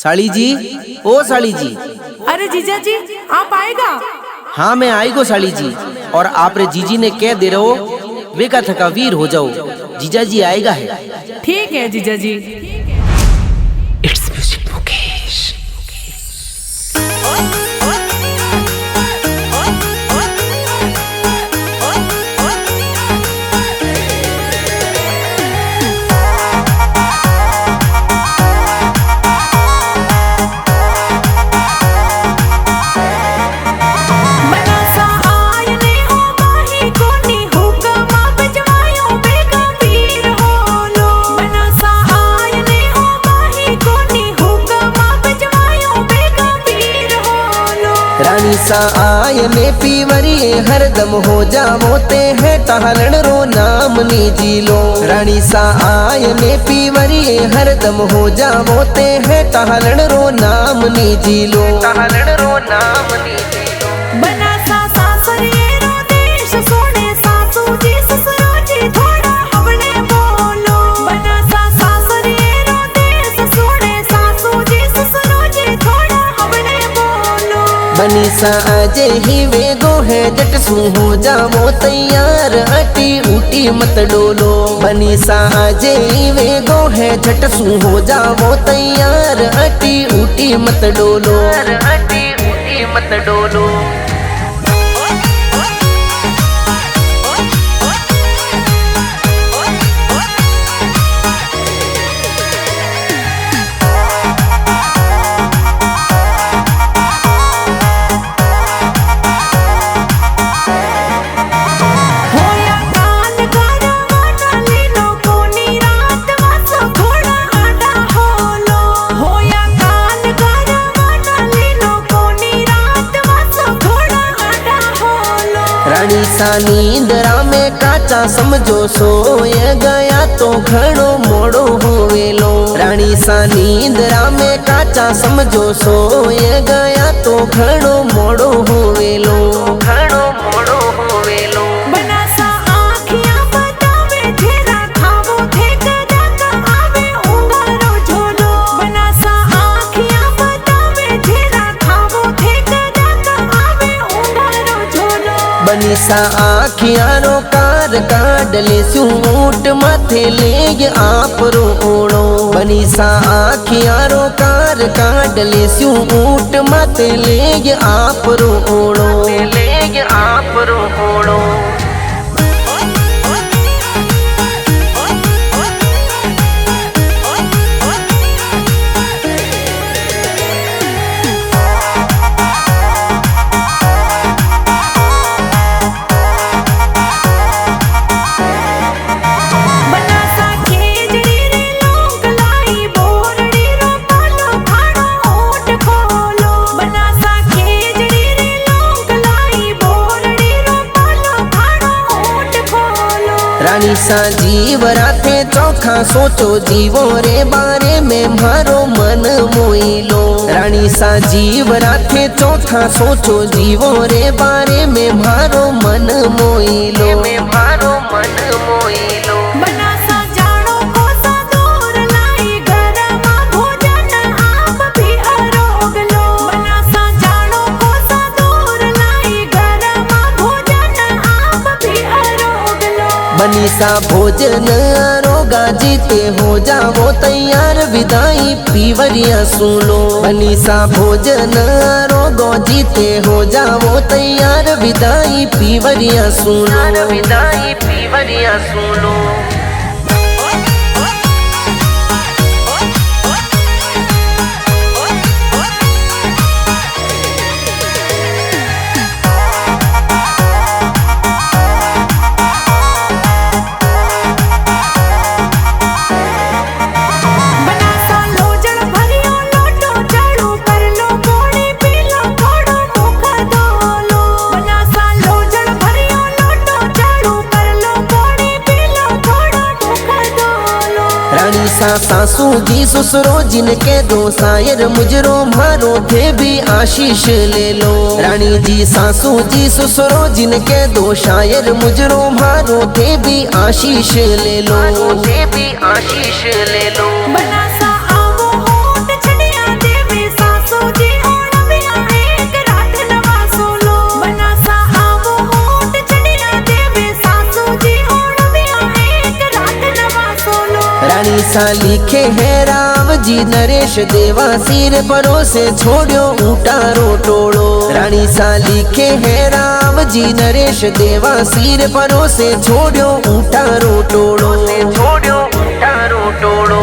साली जी, ओ साली जी। अरे जीजा जी, आप आएगा? हाँ मैं आएगो साली जी। और आप रे जीजी ने कह दे रहो वे का थका वीर हो जाओ, जीजा जी आएगा है। ठीक है जीजा जी। It's music Mukesh. रानी सा आय ने पीवरिए हरदम हो जावो ते है टहलन रो नाम नी जी लो। रानी सा आय ने पीवरिए हरदम हो जावो ते है टहलन रो नाम नी जी लो। टहलन रो नाम नी जी लो। बना सा सासरिये रो देश सोने सासू जी ससुरो जी थोड़ा हमने बोलो। बना सा सासरिये रो देश सोने सासू जी ससुरो जी थोड़ा हमने बोलो। बनी सा अजे ही वेगो है जट सू हो जावो तैयार अटी ऊटी मत डोलो। बनी सा अजे ही वेगो है जट सू हो जावो तैयार अटी ऊटी मत डोलो। अटी ऊटी मत डोलो। रानी सा नींदरा में काचा समझो सोय गया तो घणो मोड़ो होवेलो। रानी सा नींदरा में काचा समझो सोय गया तो घणो मोड़ो होवेलो। घणो मोड़ो होवेलो। बना सा आँखियाँ बतावे तेरा खावो थे कदा का आवे उंगारो झोलो। बना सा आँखियाँ बतावे तेरा खावो थे कदा का आवे उंगारो झोलो। बनी सा आखियारो कार काडले सूट माथे लेग आप रो ओड़ो। बनी सा आखियारो कार काडले सूट माथे लेग आप रो ओड़ो। लेग आप रो ओड़ो। रानी सा जीव राथे चौखा सोचो जीवो रे बारे में मारो मन मोइलो। रानी सा जीव राथे चौखा सोचो जीवो रे बारे में मारो मन मोइलो। में मारो मन मोइलो। बना सा जानो को सा दूर लाई गरमा भोजन आप भी अरोग लो। बना सा जानो को सा दूर लाई गरमा भोजन आप भी अरोग लो। बनी सा भोजन रोगा जीते हो जावो तैयार विदाई पीवरिया सुनो। बनी सा भोजन रोगो जीते हो जावो तैयार विदाई पीवरिया सुनो। विदाई पीवरिया सुनो। रानी सा सासू जी ससुरो जिनके दो शायर मुजरो मारो थे भी आशीष ले लो। रानी जी सासू जी ससुरो जिनके दो शायर मुजरो मारो थे भी आशीष ले लो। थे भी आशीष ले लो। बना सा आवो होठ छड़िया दे रानी सा लिखे है राम जी नरेश देवा सिर परोसे छोड़ो ऊटारो टोलो। रानी सा लिखे है राम जी नरेश देवा सिर परोसे छोड़ो ऊटारो टोलो। छोड़ो ऊटारो टोलो।